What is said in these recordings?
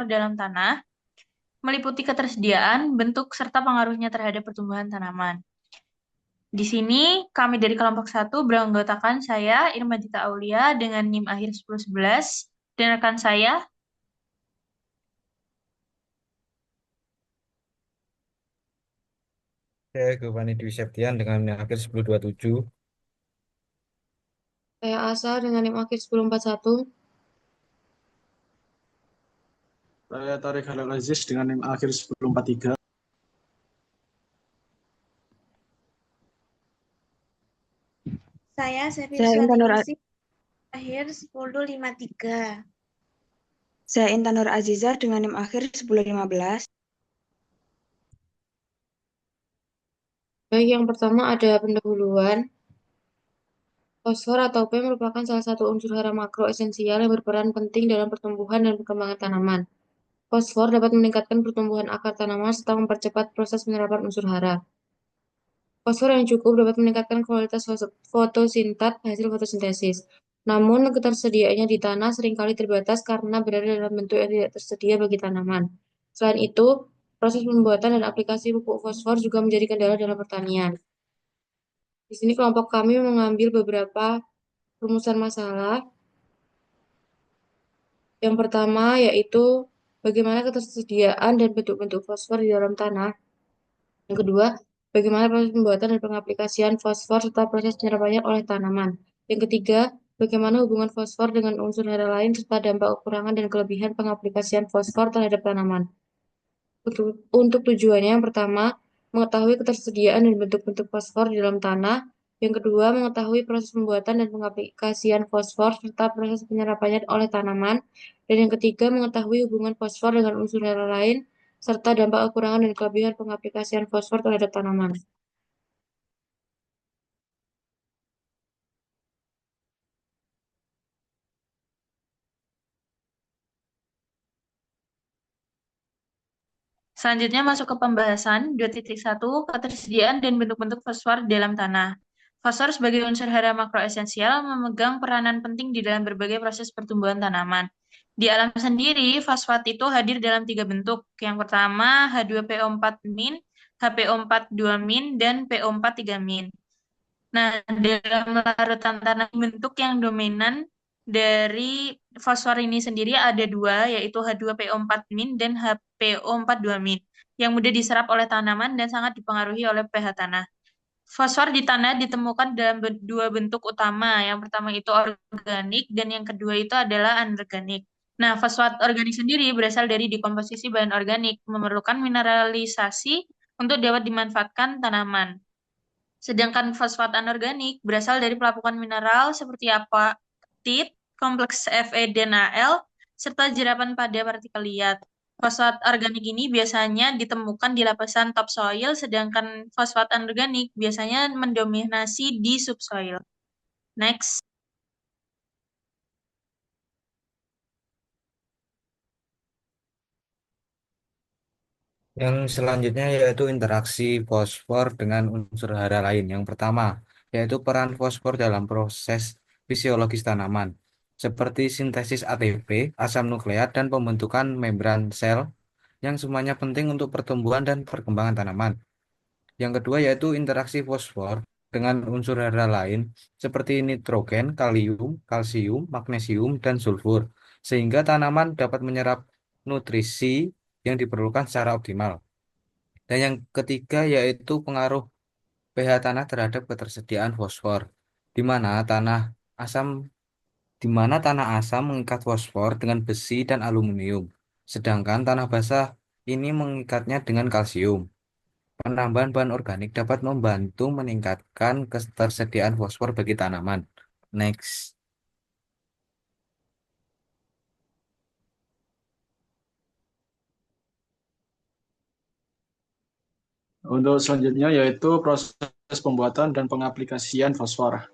dalam tanah, meliputi ketersediaan, bentuk, serta pengaruhnya terhadap pertumbuhan tanaman. Di sini, kami dari kelompok 1 beranggotakan saya, Irma Dita Aulia, dengan NIM akhir 1011, dan rekan saya, Saya Giovanni Dwi Septian dengan akhir 1027. Saya Asa dengan NIM akhir 1041. Saya Tarik Halil Aziz dengan NIM akhir 1043. Saya Sevin Saya Intan Nur, Suaningsih, akhir 1053. saya Intan Nur Azizah dengan NIM akhir 1015. Baik, yang pertama ada pendahuluan. Fosfor atau P merupakan salah satu unsur hara makro esensial yang berperan penting dalam pertumbuhan dan perkembangan tanaman. Fosfor dapat meningkatkan pertumbuhan akar tanaman serta mempercepat proses penyerapan unsur hara. Fosfor yang cukup dapat meningkatkan kualitas fotosintat hasil fotosintesis. Namun, ketersediaannya di tanah seringkali terbatas karena berada dalam bentuk yang tidak tersedia bagi tanaman. Selain itu, proses pembuatan dan aplikasi pupuk fosfor juga menjadi kendala dalam pertanian. Di sini kelompok kami mengambil beberapa rumusan masalah. Yang pertama yaitu bagaimana ketersediaan dan bentuk-bentuk fosfor di dalam tanah. Yang kedua, bagaimana proses pembuatan dan pengaplikasian fosfor serta proses penyerapannya oleh tanaman. Yang ketiga, bagaimana hubungan fosfor dengan unsur hara lain serta dampak kekurangan dan kelebihan pengaplikasian fosfor terhadap tanaman. Untuk tujuannya, yang pertama, mengetahui ketersediaan dan bentuk-bentuk fosfor di dalam tanah. Yang kedua, mengetahui proses pembuatan dan pengaplikasian fosfor serta proses penyerapannya oleh tanaman. Dan yang ketiga, mengetahui hubungan fosfor dengan unsur hara lain serta dampak kekurangan dan kelebihan pengaplikasian fosfor terhadap tanaman. selanjutnya masuk ke pembahasan 2.1, ketersediaan dan bentuk-bentuk fosfor dalam tanah. Fosfor sebagai unsur hara makroesensial memegang peranan penting di dalam berbagai proses pertumbuhan tanaman. Di alam sendiri, fosfat itu hadir dalam 3 bentuk. Yang pertama, H2PO4-, HPO42-, dan PO43-. Nah, dalam larutan tanah bentuk yang dominan dari fosfor ini sendiri ada dua, yaitu H2PO4-, dan HPO42-, yang mudah diserap oleh tanaman dan sangat dipengaruhi oleh pH tanah. Fosfor di tanah ditemukan dalam dua bentuk utama. Yang pertama itu organik dan yang kedua itu adalah anorganik. Nah, fosfat organik sendiri berasal dari dekomposisi bahan organik, memerlukan mineralisasi untuk dapat dimanfaatkan tanaman. Sedangkan fosfat anorganik berasal dari pelapukan mineral seperti apatit, kompleks Fe dan Al, serta jerapan pada partikel liat. Fosfat organik ini biasanya ditemukan di lapisan topsoil, sedangkan fosfat anorganik biasanya mendominasi di subsoil. Next. Yang selanjutnya yaitu interaksi fosfor dengan unsur hara lain. Yang pertama yaitu peran fosfor dalam proses fisiologis tanaman, seperti sintesis ATP, asam nukleat, dan pembentukan membran sel yang semuanya penting untuk pertumbuhan dan perkembangan tanaman. Yang kedua yaitu interaksi fosfor dengan unsur hara lain seperti nitrogen, kalium, kalsium, magnesium, dan sulfur, sehingga tanaman dapat menyerap nutrisi yang diperlukan secara optimal. Dan yang ketiga yaitu pengaruh pH tanah terhadap ketersediaan fosfor, di mana tanah asam di mana tanah asam mengikat fosfor dengan besi dan aluminium, sedangkan tanah basah ini mengikatnya dengan kalsium. Penambahan bahan organik dapat membantu meningkatkan ketersediaan fosfor bagi tanaman. Next. Untuk selanjutnya yaitu proses pembuatan dan pengaplikasian fosfor.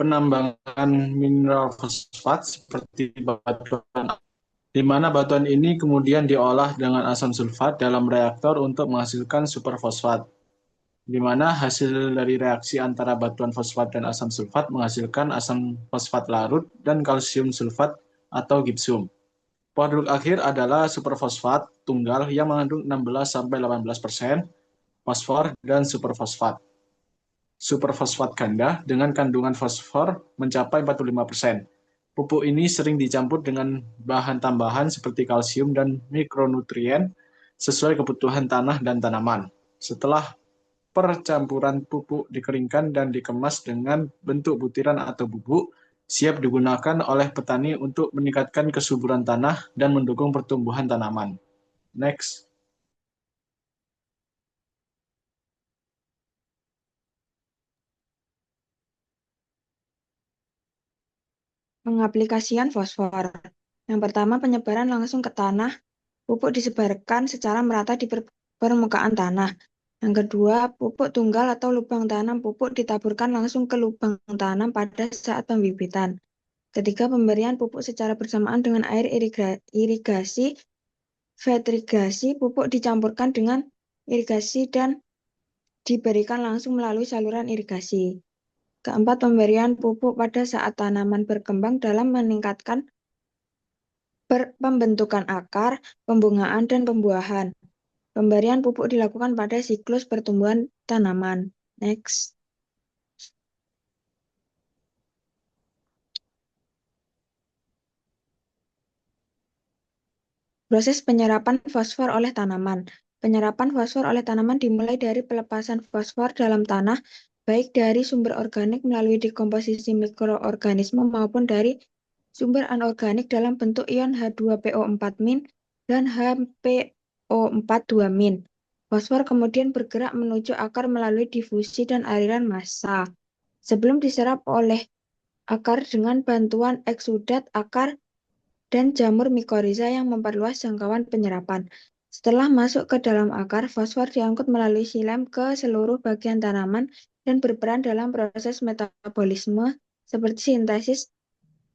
Penambangan mineral fosfat seperti batuan, di mana batuan ini kemudian diolah dengan asam sulfat dalam reaktor untuk menghasilkan superfosfat, di mana hasil dari reaksi antara batuan fosfat dan asam sulfat menghasilkan asam fosfat larut dan kalsium sulfat atau gipsum. Produk akhir adalah superfosfat tunggal yang mengandung 16-18% fosfor dan superfosfat. Superfosfat ganda dengan kandungan fosfor mencapai 45%. Pupuk ini sering dicampur dengan bahan tambahan seperti kalsium dan mikronutrien sesuai kebutuhan tanah dan tanaman. Setelah percampuran pupuk dikeringkan dan dikemas dengan bentuk butiran atau bubuk, siap digunakan oleh petani untuk meningkatkan kesuburan tanah dan mendukung pertumbuhan tanaman. Next. Pengaplikasian fosfor. Yang pertama, penyebaran langsung ke tanah. Pupuk disebarkan secara merata di permukaan tanah. Yang kedua, pupuk tunggal atau lubang tanam pupuk ditaburkan langsung ke lubang tanam pada saat pembibitan. Ketiga, pemberian pupuk secara bersamaan dengan air irigasi, fetirigasi, pupuk dicampurkan dengan irigasi dan diberikan langsung melalui saluran irigasi. Keempat, pemberian pupuk pada saat tanaman berkembang dalam meningkatkan pembentukan akar, pembungaan, dan pembuahan. Pemberian pupuk dilakukan pada siklus pertumbuhan tanaman. Next. Proses penyerapan fosfor oleh tanaman. Penyerapan fosfor oleh tanaman dimulai dari pelepasan fosfor dalam tanah, baik dari sumber organik melalui dekomposisi mikroorganisme maupun dari sumber anorganik dalam bentuk ion H2PO4- dan HPO42-. Fosfor kemudian bergerak menuju akar melalui difusi dan aliran massa. Sebelum diserap oleh akar dengan bantuan eksudat akar dan jamur mikoriza yang memperluas jangkauan penyerapan. Setelah masuk ke dalam akar, fosfor diangkut melalui xilem ke seluruh bagian tanaman dan berperan dalam proses metabolisme seperti sintesis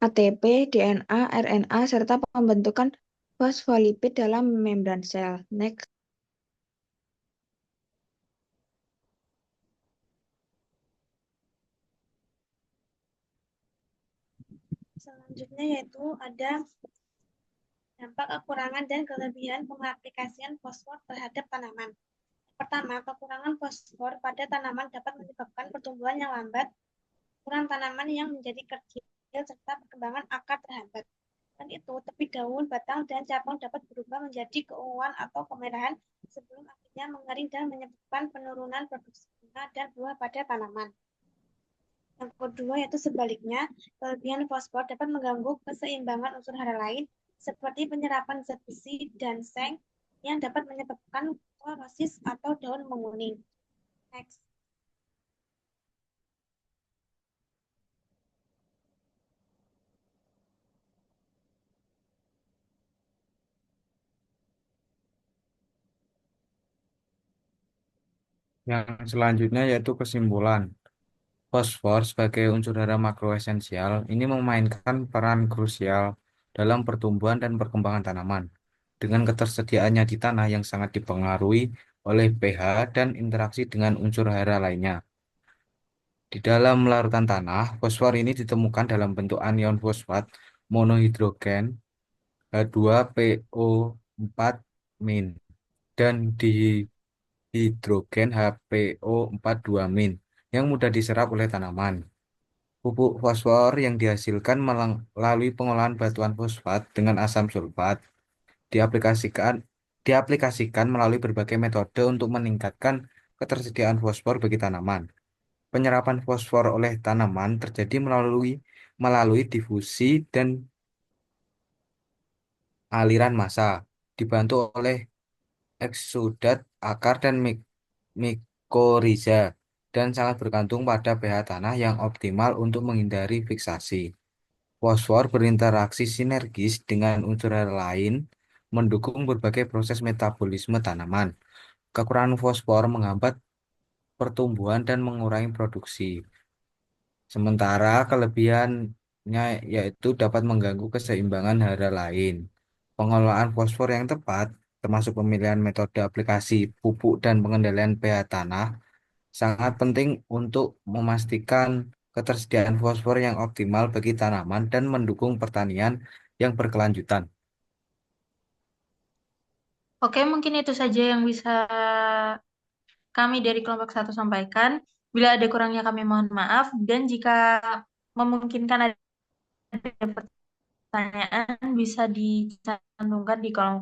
ATP, DNA, RNA, serta pembentukan fosfolipid dalam membran sel. Next. Selanjutnya yaitu ada dampak kekurangan dan kelebihan pengaplikasian fosfor terhadap tanaman. Pertama, kekurangan fosfor pada tanaman dapat menyebabkan pertumbuhan yang lambat, ukuran tanaman yang menjadi kecil, serta perkembangan akar terhambat. Dan itu, tepi daun, batang, dan cabang dapat berubah menjadi keunguan atau kemerahan sebelum akhirnya mengering dan menyebabkan penurunan produksi bunga dan buah pada tanaman. Yang kedua yaitu sebaliknya, kelebihan fosfor dapat mengganggu keseimbangan unsur hara lain seperti penyerapan zat besi dan seng yang dapat menyebabkan klorosis atau daun menguning. Next. Yang selanjutnya yaitu kesimpulan. Fosfor sebagai unsur hara makroesensial ini memainkan peran krusial dalam pertumbuhan dan perkembangan tanaman. Dengan ketersediaannya di tanah yang sangat dipengaruhi oleh pH dan interaksi dengan unsur hara lainnya. Di dalam larutan tanah, fosfor ini ditemukan dalam bentuk anion fosfat monohidrogen H2PO4- dan dihidrogen HPO42- yang mudah diserap oleh tanaman. Pupuk fosfor yang dihasilkan melalui pengolahan batuan fosfat dengan asam sulfat diaplikasikan diaplikasikan melalui berbagai metode untuk meningkatkan ketersediaan fosfor bagi tanaman. Penyerapan fosfor oleh tanaman terjadi melalui difusi dan aliran massa, dibantu oleh eksudat akar dan mikoriza, dan sangat bergantung pada pH tanah yang optimal untuk menghindari fiksasi. Fosfor berinteraksi sinergis dengan unsur lain, mendukung berbagai proses metabolisme tanaman. Kekurangan fosfor menghambat pertumbuhan dan mengurangi produksi. Sementara kelebihannya yaitu dapat mengganggu keseimbangan hara lain. Pengelolaan fosfor yang tepat, termasuk pemilihan metode aplikasi pupuk dan pengendalian pH tanah, sangat penting untuk memastikan ketersediaan fosfor yang optimal bagi tanaman dan mendukung pertanian yang berkelanjutan. Oke, mungkin itu saja yang bisa kami dari kelompok satu sampaikan. Bila ada kurangnya kami mohon maaf, dan jika memungkinkan ada pertanyaan bisa dicantumkan di kolom